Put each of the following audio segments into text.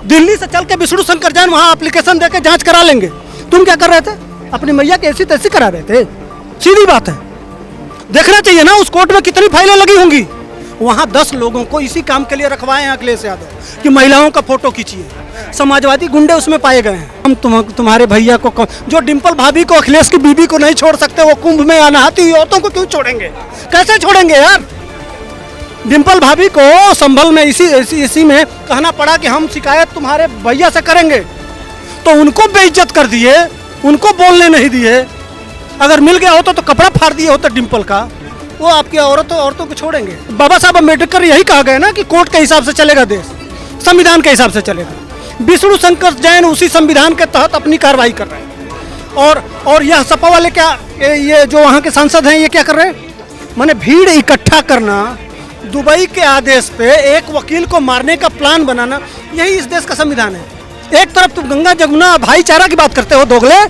दिल्ली से चल के विष्णु शंकर जैन वहाँ एप्लीकेशन देके जांच करा लेंगे। तुम क्या कर रहे थे? अपनी मैया की ऐसी तैसी करा रहे थे। सीधी बात है, देखना चाहिए ना उस कोर्ट में कितनी फाइलें लगी होंगी। वहाँ 10 लोगों को इसी काम के लिए रखवाए हैं अखिलेश यादव कि महिलाओं का फोटो खींचिए। समाजवादी गुंडे उसमें पाए गए हैं। हम तुम्हारे भैया को, जो डिम्पल भाभी को, अखिलेश की बीबी को नहीं छोड़ सकते, वो कुंभ में नहाती हुई औरतों को क्यों छोड़ेंगे? कैसे छोड़ेंगे यार? डिम्पल भाभी को संभल में इसी में कहना पड़ा कि हम शिकायत तुम्हारे भैया से करेंगे, तो उनको बेइज्जत कर दिए, उनको बोलने नहीं दिए। अगर मिल गया होता तो कपड़ा फाड़ दिए होता डिम्पल का। वो आपकी औरतों को छोड़ेंगे? बाबा साहब अम्बेडकर यही कहा गया ना कि कोर्ट के हिसाब से चलेगा देश, संविधान के हिसाब से चलेगा। विष्णु शंकर जैन उसी संविधान के तहत अपनी कार्रवाई कर रहे हैं। और यह सपा वाले क्या, ये जो वहाँ के सांसद हैं, ये क्या कर रहे हैं? माने भीड़ इकट्ठा करना, दुबई के आदेश पे एक वकील को मारने का प्लान बनाना, यही इस देश का संविधान है। एक तरफ तुम गंगा जमुना भाईचारा की बात करते हो, दोगले,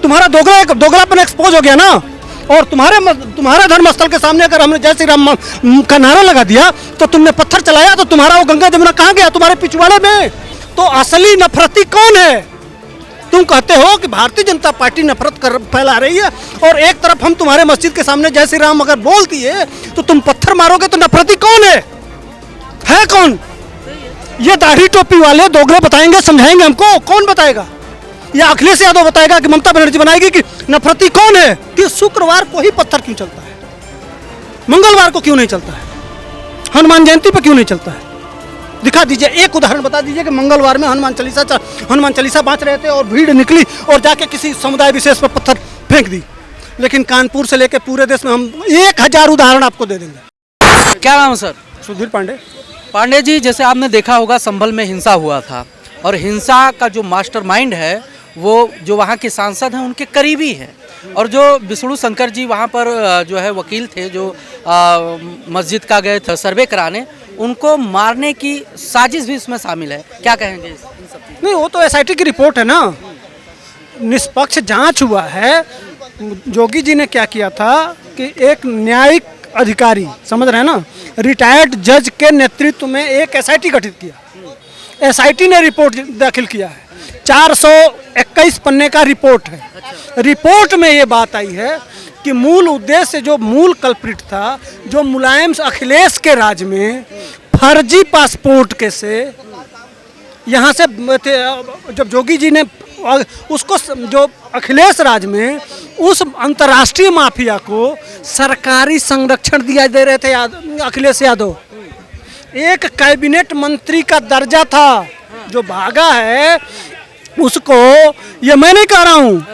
तुम्हारा दोगलापन एक्सपोज हो गया ना। और तुम्हारा धर्मस्थल के सामने अगर हमने जय श्री राम का नारा लगा दिया तो तुमने पत्थर चलाया, तो तुम्हारा वो गंगा जमुना कहाँ गया? तुम्हारे पिछवाड़े में। तो असली नफरती कौन है? तुम कहते हो कि भारतीय जनता पार्टी नफरत फैला रही है, और एक तरफ हम तुम्हारे मस्जिद के सामने जय श्री राम अगर बोल दिए तो तुम पत्थर मारोगे। तो नफरती कौन है कौन? ये दाढ़ी टोपी वाले दोगले बताएंगे, समझाएंगे हमको। कौन बताएगा? या अखिलेश यादव बताएगा कि ममता बनर्जी बनाएगी कि नफरती कौन है? कि शुक्रवार को ही पत्थर क्यों चलता है, मंगलवार को क्यों नहीं चलता है, हनुमान जयंती पर क्यों नहीं चलता है? दिखा दीजिए, एक उदाहरण बता दीजिए कि मंगलवार में हनुमान चालीसा बांट रहे थे और भीड़ निकली और जाके किसी समुदाय विशेष पर पत्थर फेंक दी। लेकिन कानपुर से लेकर पूरे देश में हम 1000 उदाहरण आपको दे देंगे। क्या नाम है सर? सुधीर पांडे। पांडे जी, जैसे आपने देखा होगा संभल में हिंसा हुआ था, और हिंसा का जो मास्टरमाइंड है वो जो वहाँ के सांसद हैं उनके करीबी हैं, और जो विष्णु शंकर जी वहाँ पर जो है वकील थे, जो मस्जिद का गए थे सर्वे कराने, उनको मारने की साजिश भी इसमें शामिल है। क्या कहेंगे इन सब चीज़? नहीं, वो तो एसआईटी की रिपोर्ट है ना, निष्पक्ष जांच हुआ है। जोगी जी ने क्या किया था कि एक न्यायिक अधिकारी, समझ रहे हैं ना, रिटायर्ड जज के नेतृत्व में एक एसआईटी गठित किया। एसआईटी ने रिपोर्ट दाखिल किया है, 421 पन्ने का रिपोर्ट है। रिपोर्ट में ये बात आई है कि मूल उद्देश्य, जो मूल कल्प्रिट था, जो मुलायम अखिलेश के राज में फर्जी पासपोर्ट के से यहाँ से जब जोगी जी ने उसको, जो अखिलेश राज में उस अंतर्राष्ट्रीय माफिया को सरकारी संरक्षण दिया दे रहे थे अखिलेश यादव। एक कैबिनेट मंत्री का दर्जा था, जो भागा है उसको, ये मैं नहीं कह रहा हूँ,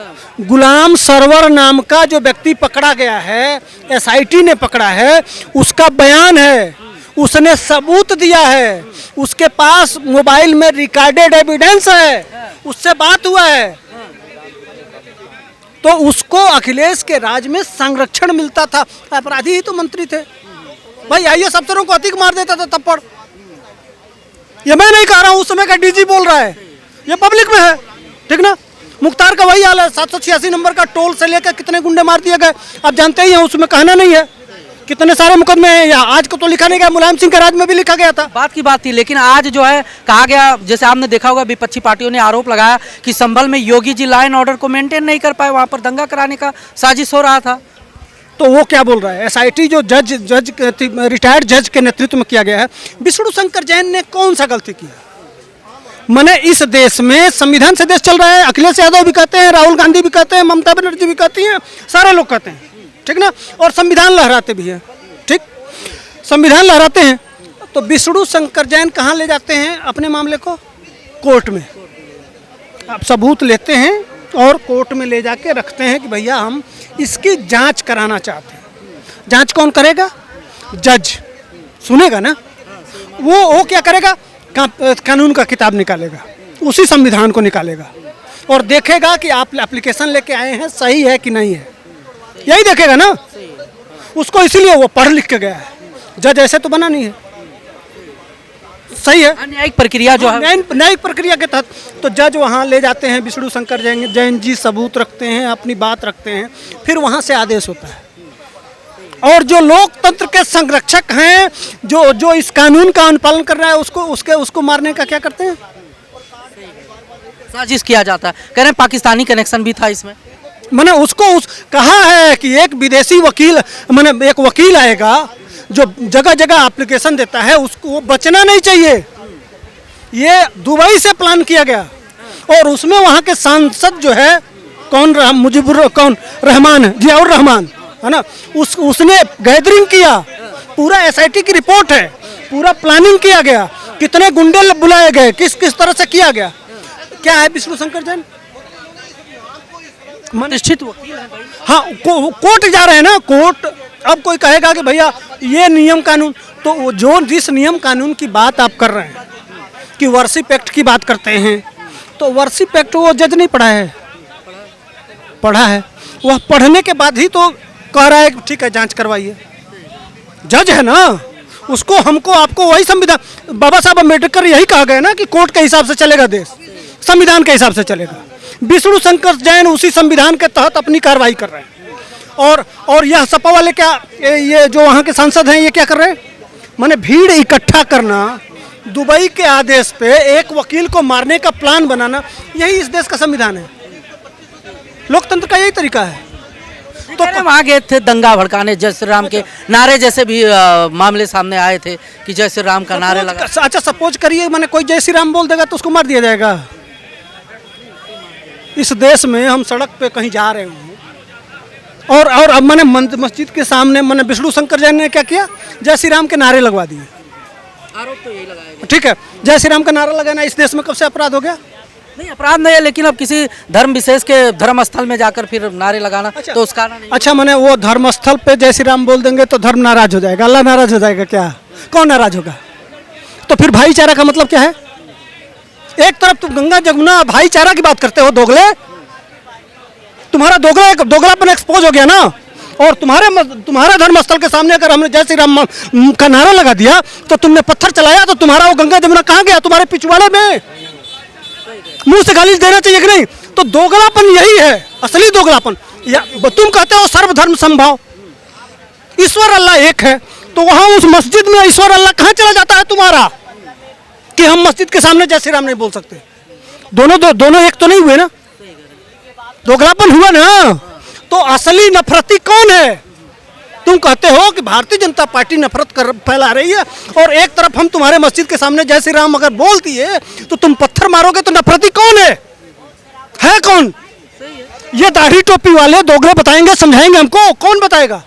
गुलाम सरवर नाम का जो व्यक्ति पकड़ा गया है, एसआईटी ने पकड़ा है, उसका बयान है, उसने सबूत दिया है, उसके पास मोबाइल में रिकॉर्डेड एविडेंस है, उससे बात हुआ है। तो उसको अखिलेश के राज में संरक्षण मिलता था। अपराधी ही तो मंत्री थे भाई, आईएएस अफसरों को अधिक मार देता था थप्पड़। ये मैं नहीं कह रहा हूँ, उस समय का डीजी बोल रहा है, ये पब्लिक में है, ठीक ना। मुख्तार का वही हाल है, 786 नंबर का टोल से लेकर कितने गुंडे मार दिए गए, आप जानते ही हैं, उसमें कहना नहीं है। कितने सारे मुकदमे हैं, आज को तो लिखा नहीं गया, मुलायम सिंह के राज में भी लिखा गया था। बात की बात थी, लेकिन आज जो है कहा गया, जैसे आपने देखा होगा विपक्षी पार्टियों ने आरोप लगाया कि संभल में Yogi ji law and order को मेंटेन नहीं कर पाए, वहाँ पर दंगा कराने का साजिश हो रहा था। तो वो क्या बोल रहा है? एसआईटी जो रिटायर्ड जज के नेतृत्व में किया गया है, विष्णु शंकर जैन ने कौन सा गलती किया? मैंने इस देश में संविधान से देश चल रहा है, अखिलेश यादव भी कहते हैं, राहुल गांधी भी कहते हैं, ममता बनर्जी भी कहती हैं, सारे लोग कहते हैं, ठीक ना, और संविधान लहराते भी हैं, ठीक, संविधान लहराते हैं। तो विष्णु शंकर जैन कहाँ ले जाते हैं अपने मामले को? कोर्ट में। आप सबूत लेते हैं और कोर्ट में ले जाके रखते हैं कि भैया हम इसकी जांच कराना चाहते हैं। जांच कौन करेगा? जज सुनेगा ना, वो क्या करेगा? कानून का किताब निकालेगा, उसी संविधान को निकालेगा और देखेगा कि आप एप्लीकेशन लेके आए हैं सही है कि नहीं है, यही देखेगा ना उसको। इसीलिए वो पढ़ लिख के गया है, जज ऐसे तो बना नहीं है, सही है। न्यायिक प्रक्रिया जो है, न्यायिक प्रक्रिया के तहत तो जज वहाँ ले जाते हैं, विष्णु शंकर जैन जी सबूत रखते हैं, अपनी बात रखते हैं, फिर वहाँ से आदेश होता है। और जो लोकतंत्र के संरक्षक हैं, जो जो इस कानून का अनुपालन कर रहा है, उसको मारने का क्या करते हैं? साजिश किया जाता है। कह रहे हैं पाकिस्तानी कनेक्शन भी था इसमें। मैंने कहा है कि एक विदेशी वकील, मैंने एक वकील आएगा जो जगह जगह एप्लीकेशन देता है, उसको बचना नहीं चाहिए। ये दुबई से प्लान किया गया और उसमें वहाँ के सांसद जो है कौन रहमान, जियाउर रहमान है ना, उसने गैदरिंग किया, पूरा एसआईटी की रिपोर्ट है, पूरा प्लानिंग किया गया, कितने गुंडे बुलाए गए, किस किस तरह से किया गया। क्या है विष्णु शंकर जैन? प्रतिष्ठित वकील है भाई। हाँ, कोर्ट जा रहे हैं ना, कोर्ट। अब कोई कहेगा कि भैया ये नियम कानून, तो जो जिस नियम कानून की बात आप कर रहे हैं कि वर्शिप एक्ट की बात करते हैं, तो वर्शिप एक्ट वो जज नहीं पढ़ा है, पढ़ा है। वह पढ़ने के बाद ही तो कह रहा है कि ठीक है जांच करवाइए। जज है ना, उसको हमको आपको वही संविधान, बाबा साहब अम्बेडकर यही कहा गया ना कि कोर्ट के हिसाब से चलेगा देश, संविधान के हिसाब से चलेगा। विष्णु शंकर जैन उसी संविधान के तहत अपनी कार्रवाई कर रहे हैं। और यह सपा वाले क्या, ये जो वहाँ के सांसद हैं, ये क्या कर रहे हैं? माने भीड़ इकट्ठा करना, दुबई के आदेश पे एक वकील को मारने का प्लान बनाना, यही इस देश का संविधान है। लोकतंत्र का यही तरीका है। तो वहाँ गए थे दंगा भड़काने, जय श्री राम के नारे जैसे भी मामले सामने आए थे कि जय श्री राम का नारे लगा। अच्छा, सपोज करिए मैंने कोई जय श्री राम बोल देगा तो उसको मार दिया जाएगा। इस देश में हम सड़क पे कहीं जा रहे हैं और अब मैंने मस्जिद के सामने मैंने विष्णु शंकर जैन ने क्या किया, जय श्री राम के नारे लगवा दिए। आरोप तो यही लगाया गया। ठीक है, जय श्री राम का नारा लगाना इस देश में कब से अपराध हो गया? नहीं, अपराध नहीं है, लेकिन अब किसी धर्म विशेष के धर्म स्थल में जाकर फिर नारे लगाना, तो उसका नहीं। अच्छा, मैंने वो धर्म स्थल पे जय श्री राम बोल देंगे तो धर्म नाराज हो जाएगा, अल्लाह नाराज हो जाएगा क्या? कौन नाराज होगा? तो फिर भाईचारा का मतलब क्या है? एक तरफ तुम गंगा जमुना भाईचारा की बात करते हो, दोगले, तुम्हारा दोगलापन एक्सपोज हो गया ना। और तुम्हारे धर्मस्थल के सामने अगर हमने जय श्री राम का नारा लगा दिया तो तुमने पत्थर चलाया, तो तुम्हारा वो गंगा जमुना कहाँ गया? तुम्हारे पिछवाड़े में। मुंह से गाली देना चाहिए कि नहीं? तो दोगलापन यही है, असली दोगलापन। तुम कहते हो सर्वधर्म समभाव, ईश्वर अल्लाह एक है, तो वहां उस मस्जिद में ईश्वर अल्लाह कहाँ चला जाता है तुम्हारा कि हम मस्जिद के सामने जय श्री राम नहीं बोल सकते? दोनों एक तो नहीं हुए ना, दोगलापन हुआ ना। तो असली नफरती कौन है? तुम कहते हो कि भारतीय जनता पार्टी नफरत फैला रही है, और एक तरफ हम तुम्हारे मस्जिद के सामने जय श्री राम अगर बोलती है तो तुम पत्थर मारोगे, तो नफरती कौन है कौन? ये दाढ़ी टोपी वाले दोगले बताएंगे, समझाएंगे हमको। कौन बताएगा?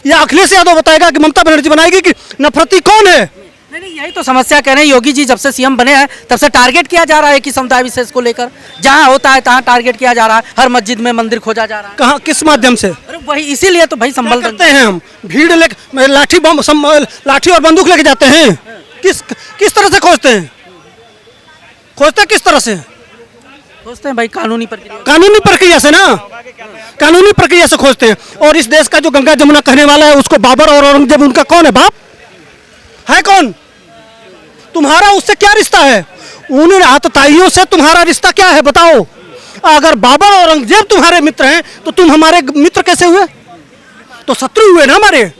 या अखिलेश यादव बताएगा कि ममता बनर्जी बनाएगी कि नफरती कौन है? नहीं, यही तो समस्या कह रहे हैं। योगी जी जब से सीएम बने हैं तब से टारगेट किया जा रहा है कि समुदाय विशेष को लेकर जहां होता है तहां टारगेट किया जा रहा है, हर मस्जिद में मंदिर खोजा जा रहा है। कहाँ, किस माध्यम से? अरे वही, इसीलिए तो भाई संभल करते हैं हम, भीड़ लेके लाठी और बंदूक लेके जाते हैं। किस तरह से खोजते किस तरह से सोचते हैं भाई कानूनी प्रक्रिया से ना, कानूनी प्रक्रिया से खोजते हैं। और इस देश का जो गंगा जमुना कहने वाला है, उसको बाबर और औरंगजेब उनका कौन है? बाप है कौन? तुम्हारा उससे क्या रिश्ता है? उन आतताइयों से तुम्हारा रिश्ता क्या है बताओ? अगर बाबर और औरंगजेब तुम्हारे मित्र हैं तो तुम हमारे मित्र कैसे हुए? तो शत्रु हुए ना हमारे।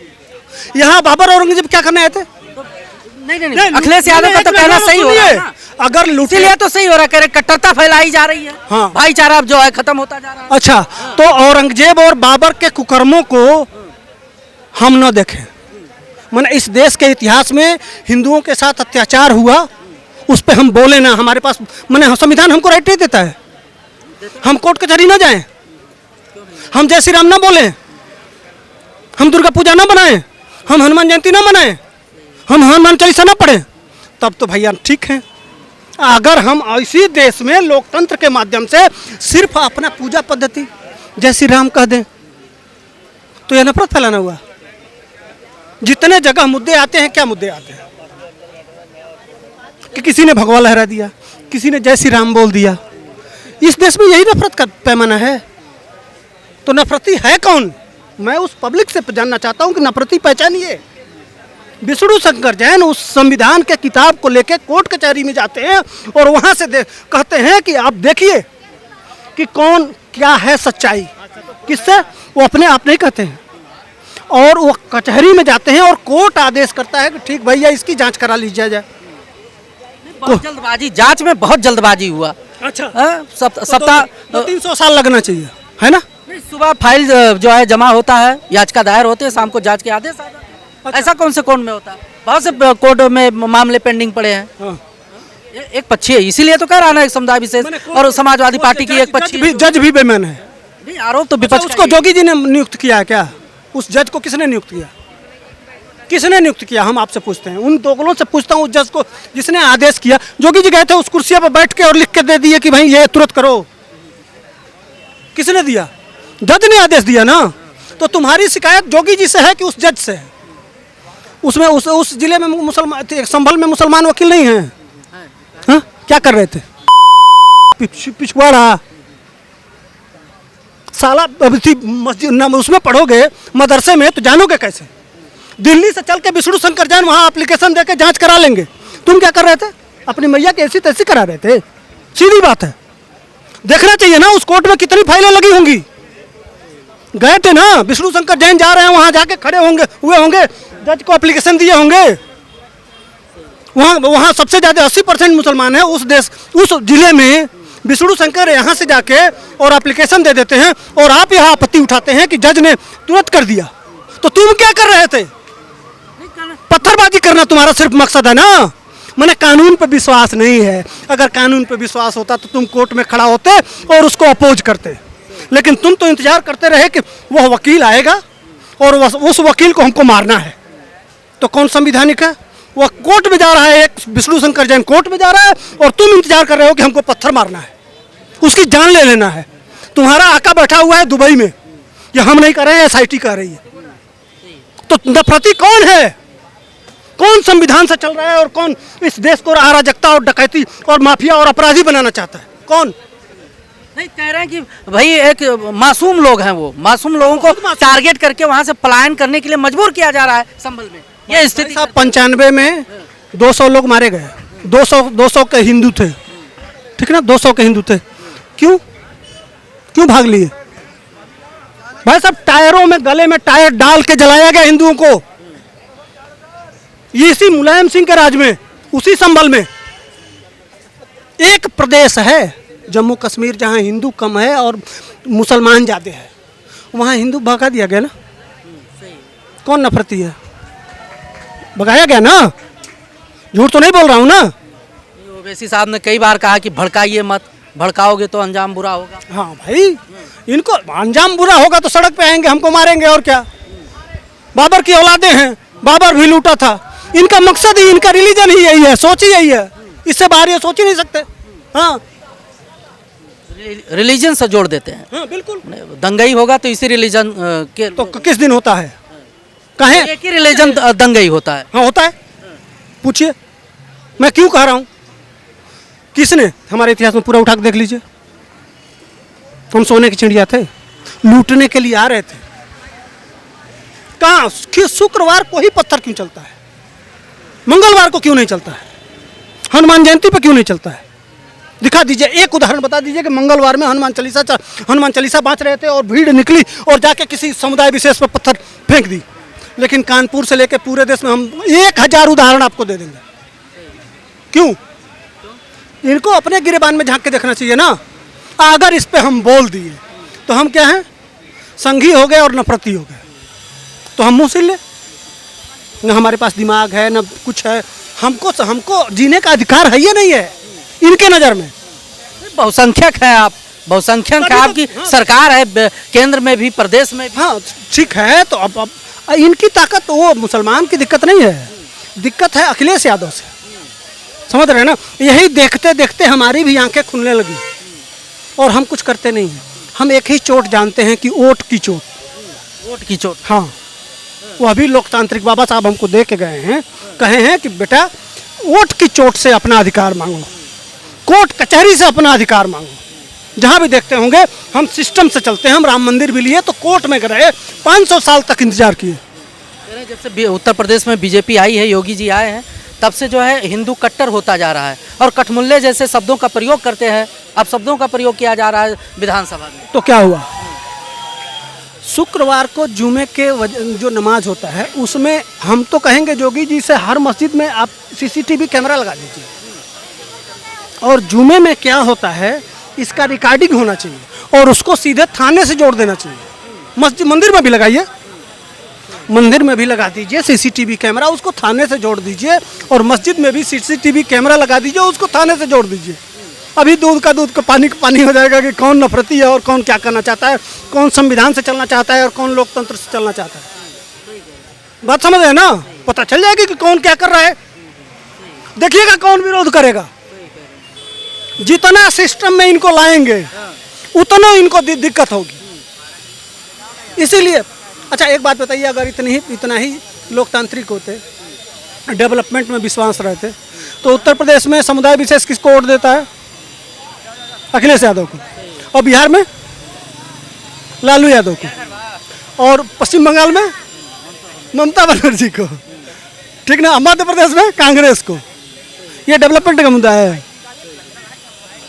यहाँ बाबर और औरंगजेब क्या करने आए थे? नहीं, अखिलेश यादव का तो कहना सही हो रहा है। अगर इसीलिए तो सही हो रहा है, कट्टरता फैलाई जा रही है। हाँ। भाईचारा अब जो है खत्म होता जा रहा है। अच्छा, तो औरंगजेब और बाबर के कुकर्मों को हम न देखें। मैंने इस देश के इतिहास में हिंदुओं के साथ अत्याचार हुआ, उस पर हम बोले ना। हमारे पास मैंने संविधान हमको राइट नहीं देता है। हम कोर्ट कचहरी ना जाएं, हम जय श्री राम ना बोलें, हम दुर्गा पूजा ना बनाएं, हम हनुमान जयंती ना मनाएं, हम हनुमान चालीसा ना पढ़ें, तब तो भैया ठीक है। अगर हम इसी देश में लोकतंत्र के माध्यम से सिर्फ अपना पूजा पद्धति जय श्री राम कह दें तो यह नफरत फैलाना हुआ। जितने जगह मुद्दे आते हैं, क्या मुद्दे आते हैं कि किसी ने भगवा लहरा दिया, किसी ने जय श्री राम बोल दिया। इस देश में यही नफरत का पैमाना है। तो नफरती है कौन? मैं उस पब्लिक से जानना चाहता हूं कि नफरती पहचानिए। विष्णु शंकर जैन उस संविधान के किताब को लेके कोर्ट कचहरी में जाते हैं और वहां से कहते हैं कि आप देखिए कि कौन क्या है सच्चाई। किससे? वो अपने आप नहीं कहते हैं। और वो कचहरी में जाते हैं और कोर्ट आदेश करता है कि ठीक भैया इसकी जांच करा लीजिए जाए। बहुत जल्दबाजी, जांच में बहुत जल्दबाजी हुआ। अच्छा, सप्ताह 300 साल लगना चाहिए, है ना? सुबह फाइल जो है जमा होता है, याचिका दायर होते हैं, शाम को जांच के आदेश आ जाते हैं। ऐसा कौन से कोर्ट में होता है? बहुत से कोर्ट में मामले पेंडिंग पड़े हैं। हाँ। एक पक्षी है, इसीलिए तो कह रहा ना, एक समुदाय विशेष और समाजवादी पार्टी की एक पक्षी। जज भी बेमैन है। नहीं, आरोप तो विपक्ष उसको जोगी जी ने नियुक्त किया है क्या? उस जज को किसने नियुक्त किया? किसने नियुक्त किया, हम आपसे पूछते हैं। उन दोगलों से पूछता हूँ, उस जज को जिसने आदेश किया। जोगी जी गए थे उस कुर्सी पर बैठ के और लिख के दे दिए कि भाई ये तुरंत करो। किसने दिया? जज ने आदेश दिया ना। तो तुम्हारी शिकायत जोगी जी से है कि उस जज से है? उसमें उस जिले में मुसलमान, संभल में मुसलमान वकील नहीं है? हाँ, क्या कर रहे थे? पिछवाड़ा साला मस्जिद उसमें पढ़ोगे मदरसे में तो जानोगे कैसे? दिल्ली से चल के विष्णु शंकर जैन वहाँ एप्लीकेशन दे के जाँच करा लेंगे। तुम क्या कर रहे थे? अपनी मैया की ऐसी तैसी करा रहे थे। सीधी बात है, देखना चाहिए ना उस कोर्ट में कितनी फाइलें लगी होंगी। गए थे ना, विष्णु शंकर जैन जा रहे हैं, वहाँ जाके खड़े होंगे, जज को एप्लीकेशन दिए होंगे। वहाँ सबसे ज़्यादा 80% मुसलमान है उस देश, उस जिले में। विष्णु शंकर यहाँ से जाके और एप्लीकेशन दे देते हैं और आप यहाँ आपत्ति उठाते हैं कि जज ने तुरंत कर दिया। तो तुम क्या कर रहे थे? पत्थरबाजी करना तुम्हारा सिर्फ मकसद है ना। मैंने कानून पे विश्वास नहीं है। अगर कानून पे विश्वास होता तो तुम कोर्ट में खड़ा होते और उसको अपोज करते। लेकिन तुम तो इंतजार करते रहे कि वह वकील आएगा और उस वकील को हमको मारना है। तो कौन संविधानिक है? वह कोर्ट में जा रहा है, एक विष्णु शंकर जैन कोर्ट में जा रहा है और तुम इंतजार कर रहे हो कि हमको पत्थर मारना है, उसकी जान ले लेना है। तुम्हारा आका बैठा हुआ है दुबई में, ये हम नहीं कर रहे हैं, SIT कर रही है। तो नफरती कौन है? कौन संविधान से चल रहा है और कौन इस देश को अराजकता और डकैती और माफिया और अपराधी बनाना चाहता है? कौन? नहीं, कह रहे हैं कि भाई एक मासूम लोग हैं, वो मासूम लोगों को टारगेट करके वहां से पलायन करने के लिए मजबूर किया जा रहा है संभल में। ये स्थिति 95 में 200 लोग मारे गए। 200 के हिंदू थे, ठीक ना? 200 के हिंदू थे। क्यों भाग लिए भाई साहब? टायरों में, गले में टायर डाल के जलाया गया हिंदुओं को। ये इसी मुलायम सिंह के राज में, उसी संभल में एक प्रदेश है जम्मू कश्मीर जहां हिंदू कम है और मुसलमान ज़्यादा है, वहां हिंदू भगा दिया गया ना। कौन नफरती है? भगाया गया ना। झूठ तो नहीं बोल रहा हूँ ना। ओवैसी साहब ने कई बार कहा कि भड़काइए मत, भड़काओगे तो अंजाम बुरा होगा। हाँ भाई, इनको अंजाम बुरा होगा तो सड़क पे आएंगे, हमको मारेंगे और क्या। बाबर की औलादे हैं, बाबर भी लूटा था। इनका मकसद ही, इनका रिलीजन ही यही है, सोच ही यही है। इससे बाहर ये सोच ही नहीं सकते। हाँ, रिलीजन से जोड़ देते हैं। हाँ बिल्कुल। दंगई होगा तो इसी रिलीजन के तो किस दिन होता है? कहें एक ही रिलीजन दंगई होता है। हाँ होता है, पूछिए। मैं क्यों कह रहा हूँ? किसने? हमारे इतिहास में पूरा उठा के देख लीजिए। हम सोने की चिड़िया थे, लूटने के लिए आ रहे थे। कहाँ? शुक्रवार को ही पत्थर क्यों चलता है? मंगलवार को क्यों नहीं चलता है? हनुमान जयंती पे क्यों नहीं चलता है? दिखा दीजिए, एक उदाहरण बता दीजिए कि मंगलवार में हनुमान चालीसा बांट रहे थे और भीड़ निकली और जाके किसी समुदाय विशेष पर पत्थर फेंक दी। लेकिन कानपुर से लेकर पूरे देश में हम 1000 उदाहरण आपको दे देंगे। क्यों? इनको अपने गिरेबान में झांक के देखना चाहिए ना। अगर इस पे हम बोल दिए तो हम क्या हैं? संघी हो गए और नफरती हो गए। तो हम मुँह सिल ले, न हमारे पास दिमाग है न कुछ है। हमको जीने का अधिकार है या नहीं है इनके नज़र में? बहुसंख्यक है आप, बहुसंख्यक है, आपकी सरकार है केंद्र में भी, प्रदेश में भी। हाँ ठीक है, तो अब इनकी ताकत, वो मुसलमान की दिक्कत नहीं है, दिक्कत है अखिलेश यादव से। समझ रहे हैं ना? यही देखते देखते हमारी भी आंखें खुलने लगी और हम कुछ करते नहीं हैं। हम एक ही चोट जानते हैं कि वोट की चोट। वोट की चोट? हाँ, वो अभी लोकतांत्रिक बाबा साहब हमको दे के गए हैं, कहे हैं कि बेटा वोट की चोट से अपना अधिकार मांगो, कोर्ट कचहरी से अपना अधिकार मांगो। जहाँ भी देखते होंगे हम सिस्टम से चलते हैं। हम राम मंदिर भी लिए तो कोर्ट में गए, 500 साल तक इंतजार किए। जब से उत्तर प्रदेश में बीजेपी आई है, योगी जी आए हैं, तब से जो है हिंदू कट्टर होता जा रहा है और कठमुल्ले जैसे शब्दों का प्रयोग करते हैं। अब शब्दों का प्रयोग किया जा रहा है विधानसभा में। तो क्या हुआ? शुक्रवार को जुमे के जो नमाज होता है उसमें हम तो कहेंगे जोगी जी से हर मस्जिद में आप सीसीटीवी कैमरा लगा दीजिए, और जुमे में क्या होता है इसका रिकॉर्डिंग होना चाहिए और उसको सीधे थाने से जोड़ देना चाहिए। मस्जिद मंदिर में भी लगाइए, मंदिर में भी लगा दीजिए सीसीटीवी कैमरा, उसको थाने से जोड़ दीजिए, और मस्जिद में भी सीसीटीवी कैमरा लगा दीजिए, उसको थाने से जोड़ दीजिए। अभी दूध का पानी हो जाएगा कि कौन नफरती है और कौन क्या करना चाहता है, कौन संविधान से चलना चाहता है और कौन लोकतंत्र से चलना चाहता है। बात समझ रहे ना? पता चल जाएगी कि कौन क्या कर रहा है। देखिएगा कौन विरोध करेगा। जितना सिस्टम में इनको लाएंगे उतना इनको दिक्कत होगी। इसीलिए अच्छा एक बात बताइए, अगर इतना ही लोकतांत्रिक होते, डेवलपमेंट में विश्वास रहते, तो उत्तर प्रदेश में समुदाय विशेष किसको वोट देता है? अखिलेश यादव को, और बिहार में लालू यादव को, और पश्चिम बंगाल में ममता बनर्जी को, ठीक ना, मध्य प्रदेश में कांग्रेस को। ये डेवलपमेंट का मुद्दा है।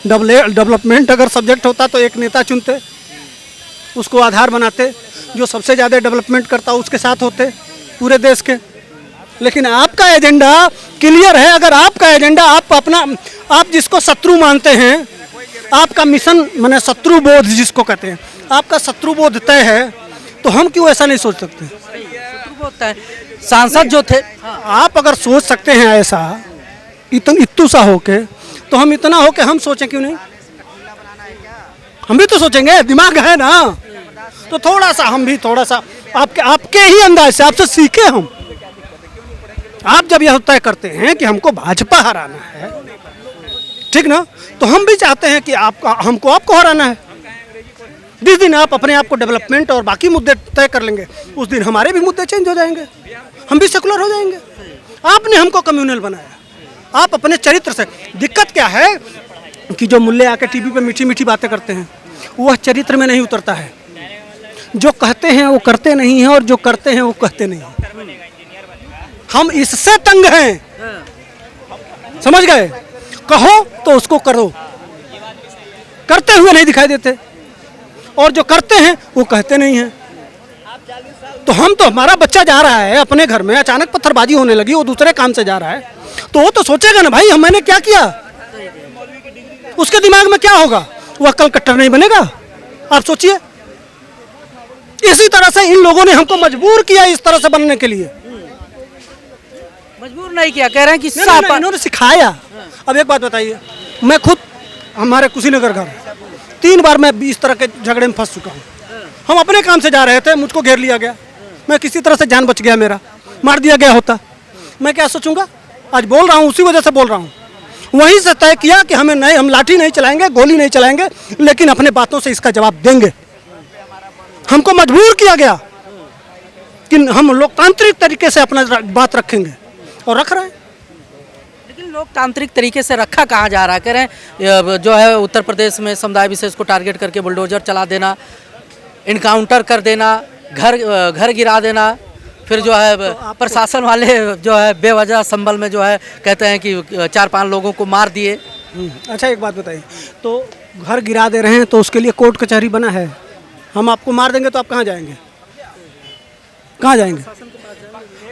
डेवलपमेंट अगर सब्जेक्ट होता तो एक नेता चुनते, उसको आधार बनाते, जो सबसे ज़्यादा डेवलपमेंट करता उसके साथ होते पूरे देश के। लेकिन आपका एजेंडा क्लियर है। अगर आपका एजेंडा आप जिसको शत्रु मानते हैं, आपका मिशन माने शत्रु बोध जिसको कहते हैं, आपका शत्रु बोध तय है, तो हम क्यों ऐसा नहीं सोच सकते? शत्रु बोध तय सांसद जो थे, आप अगर सोच सकते हैं ऐसा इत्तू सा होके, तो हम इतना हो के हम सोचें क्यों नहीं? हम भी तो सोचेंगे, दिमाग है ना। तो थोड़ा सा हम भी आपके ही अंदाज से आपसे सीखे हम। आप जब यह तय करते हैं कि हमको भाजपा हराना है, ठीक ना, तो हम भी चाहते हैं कि आपको हराना है। जिस दिन आप अपने आप को डेवलपमेंट और बाकी मुद्दे तय कर लेंगे, उस दिन हमारे भी मुद्दे चेंज हो जाएंगे, हम भी सेकुलर हो जाएंगे। आपने हमको कम्युनल बनाया, आप अपने चरित्र से। दिक्कत क्या है कि जो मुल्ले आके टीवी पे मीठी मीठी बातें करते हैं, वह चरित्र में नहीं उतरता है। जो कहते हैं वो करते नहीं हैं, और जो करते हैं वो कहते नहीं हैं। हम इससे तंग हैं, समझ गए? कहो तो उसको करो, करते हुए नहीं दिखाई देते, और जो करते हैं वो कहते नहीं हैं। तो हमारा बच्चा जा रहा है अपने घर में, अचानक पत्थरबाजी होने लगी, वो दूसरे काम से जा रहा है, तो वो तो सोचेगा ना भाई मैंने क्या किया। उसके दिमाग में क्या होगा? वह कल कट्टर नहीं बनेगा। आप सोचिए। इसी तरह से इन लोगों ने हमको मजबूर किया इस तरह से बनने के लिए। मजबूर नहीं किया, कह रहे हैं कि इन्होंने सिखाया। अब एक बात बताइए, मैं खुद हमारे कुशीनगर घर 3 बार मैं इस तरह के झगड़े में फंस चुका हूँ। हम अपने काम से जा रहे थे, मुझको घेर लिया गया, मैं किसी तरह से जान बच गया, मेरा मार दिया गया होता, मैं क्या सोचूंगा? आज बोल रहा हूँ, उसी वजह से बोल रहा हूँ। वहीं से तय किया कि हम लाठी नहीं चलाएंगे, गोली नहीं चलाएंगे, लेकिन अपने बातों से इसका जवाब देंगे। हमको मजबूर किया गया कि हम लोकतांत्रिक तरीके से अपना बात रखेंगे, और रख रहे हैं। लेकिन लोकतांत्रिक तरीके से रखा कहाँ जा रहा है? कह रहे हैं जो है उत्तर प्रदेश में समुदाय विशेष को टारगेट करके बुलडोजर चला देना, इनकाउंटर कर देना, घर गिरा देना, फिर जो है प्रशासन वाले जो है बेवजह संभल में जो है कहते हैं कि 4-5 लोगों को मार दिए। अच्छा एक बात बताइए, तो घर गिरा दे रहे हैं तो उसके लिए कोर्ट कचहरी बना है। हम आपको मार देंगे तो आप कहाँ जाएंगे? कहाँ जाएंगे?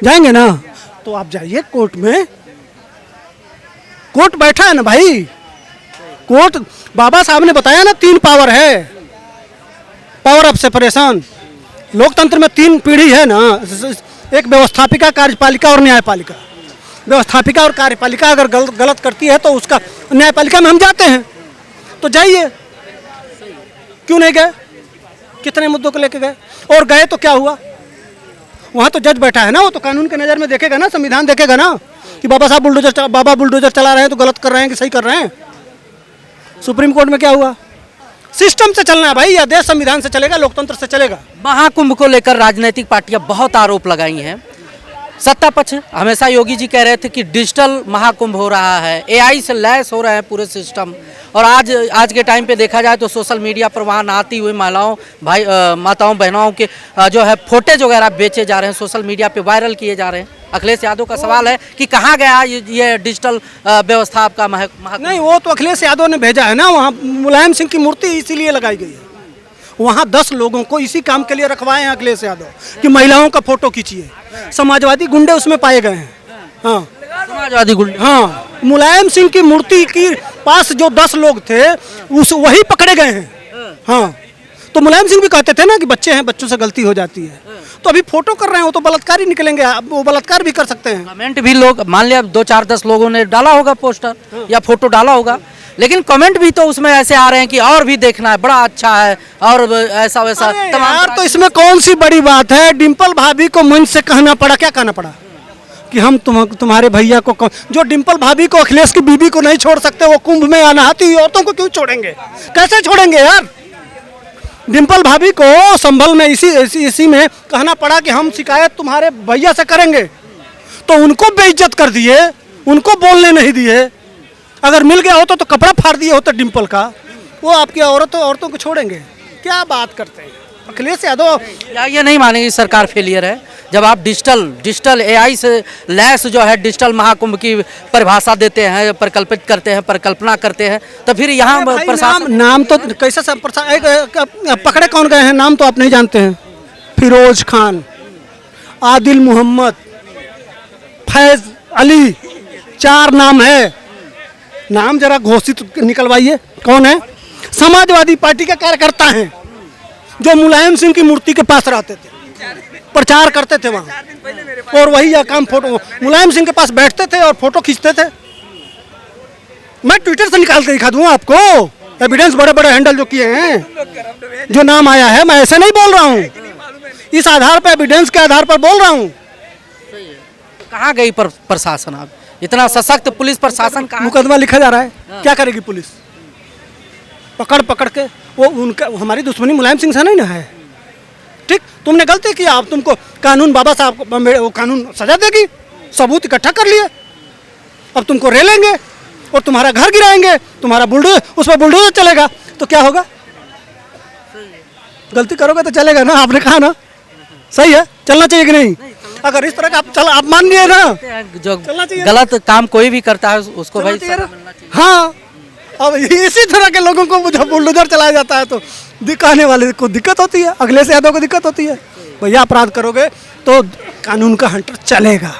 जाएंगे ना। तो आप जाइए कोर्ट में, कोर्ट बैठा है ना भाई। कोर्ट, बाबा साहब ने बताया ना 3 पावर है, पावर ऑफ सेपरेशन। लोकतंत्र में 3 पीढ़ी है ना, एक व्यवस्थापिका, कार्यपालिका और न्यायपालिका। व्यवस्थापिका और कार्यपालिका अगर गलत करती है तो उसका न्यायपालिका में हम जाते हैं। तो जाइए, क्यों नहीं गए? कितने मुद्दों को लेके गए, और गए तो क्या हुआ? वहाँ तो जज बैठा है ना, वो तो कानून के नज़र में देखेगा ना, संविधान देखेगा ना कि बाबा बुलडोजर चला रहे हैं तो गलत कर रहे हैं कि सही कर रहे हैं। सुप्रीम कोर्ट में क्या हुआ? सिस्टम से चलना है भाई, या देश संविधान से चलेगा, लोकतंत्र से चलेगा। महाकुंभ को लेकर राजनीतिक पार्टियां बहुत आरोप लगाई हैं। सत्ता पक्ष हमेशा योगी जी कह रहे थे कि डिजिटल महाकुंभ हो रहा है, एआई से लैस हो रहे हैं पूरे सिस्टम, और आज के टाइम पे देखा जाए तो सोशल मीडिया पर वहाँ नहाती हुई माताओं बहनों के जो है फुटेज वगैरह बेचे जा रहे हैं, सोशल मीडिया पे वायरल किए जा रहे हैं। अखिलेश यादव का सवाल है कि कहाँ गया ये डिजिटल व्यवस्था आपका महाकुंभ? नहीं, वो तो अखिलेश यादव ने भेजा है ना, वहाँ मुलायम सिंह की मूर्ति इसीलिए लगाई गई है। वहाँ 10 लोगों को इसी काम के लिए रखवाए हैं अखिलेश यादव कि महिलाओं का फोटो खींचिए। समाजवादी गुंडे उसमें पाए गए हैं। हाँ समाजवादी गुंडे। हाँ, मुलायम सिंह की मूर्ति के पास जो 10 लोग थे उस वही पकड़े गए हैं। हाँ, तो मुलायम सिंह भी कहते थे ना कि बच्चे हैं, बच्चों से गलती हो जाती है। तो अभी फोटो कर रहे हैं, वो तो बलात्कारी निकलेंगे, वो बलात्कार भी कर सकते हैं। कमेंट भी लोग, मान लिया 2-4-10 लोगों ने डाला होगा पोस्टर या फोटो डाला होगा, लेकिन कमेंट भी तो उसमें ऐसे आ रहे हैं कि और भी देखना है, बड़ा अच्छा है और ऐसा वैसा अरे तमाम। यार, तो इसमें कौन सी बड़ी बात है? डिम्पल भाभी को मंच से कहना पड़ा, क्या कहना पड़ा कि हम तुम्हारे भैया को, जो डिम्पल भाभी को अखिलेश की बीबी को नहीं छोड़ सकते, वो कुंभ में अनाहती हुई औरतों को क्यों छोड़ेंगे? कैसे छोड़ेंगे यार? डिम्पल भाभी को संभल में इसी में कहना पड़ा कि हम शिकायत तुम्हारे भैया से करेंगे, तो उनको बेइज्जत कर दिए, उनको बोलने नहीं दिए। अगर मिल गया होता तो कपड़ा फाड़ दिए होता डिम्पल का, वो आपकी औरतों को छोड़ेंगे? क्या बात करते हैं अखिलेश यादव। या ये नहीं मानेगी सरकार फेलियर है जब आप डिजिटल एआई से लैस जो है डिजिटल महाकुंभ की परिभाषा देते हैं, परिकल्पित करते हैं, परिकल्पना करते हैं, तो फिर यहाँ प्रशासन नाम तो कैसे पकड़े कौन गए हैं? नाम तो आप नहीं जानते हैं। फिरोज खान, आदिल मोहम्मद, फैज अली, 4 नाम है। नाम जरा घोषित निकलवाइए, कौन है? समाजवादी पार्टी के कार्यकर्ता हैं जो मुलायम सिंह की मूर्ति के पास रहते थे, प्रचार करते थे वहाँ, और वही यह काम फोटो मुलायम सिंह के पास बैठते थे और फोटो खींचते थे। मैं ट्विटर से निकाल के दिखा दूँ आपको, एविडेंस बड़े बड़े हैंडल जो किए हैं, जो नाम आया है। मैं ऐसे नहीं बोल रहा हूँ, इस आधार पर, एविडेंस के आधार पर बोल रहा हूँ। कहाँ गई प्रशासन? अब इतना सशक्त पुलिस प्रशासन कहाँ? मुकदमा लिखा जा रहा है, क्या करेगी पुलिस? पकड़ के वो उनका, हमारी दुश्मनी मुलायम सिंह से नहीं ना है। ठीक, तुमने गलती किया, अब तुमको कानून, बाबा साहब को वो कानून सजा देगी। सबूत इकट्ठा कर लिए, अब तुमको रेलेंगे और तुम्हारा घर गिराएंगे, तुम्हारा बुलडोजर, उस पर बुलडोजर चलेगा, तो क्या होगा? गलती करोगे तो चलेगा ना, आपने कहा ना। सही है, चलना चाहिए कि नहीं? अगर इस तरह का आप मान लिए ना, जो चलना चाहिए। गलत काम कोई भी करता है उसको भाई सजा मिलना चाहिए। हाँ, अब इसी तरह के लोगों को जब बुलडोजर चलाया जाता है तो दिखाने वाले को दिक्कत होती है, अखिलेश यादव को दिक्कत होती है। भैया अपराध करोगे तो कानून का हंटर चलेगा।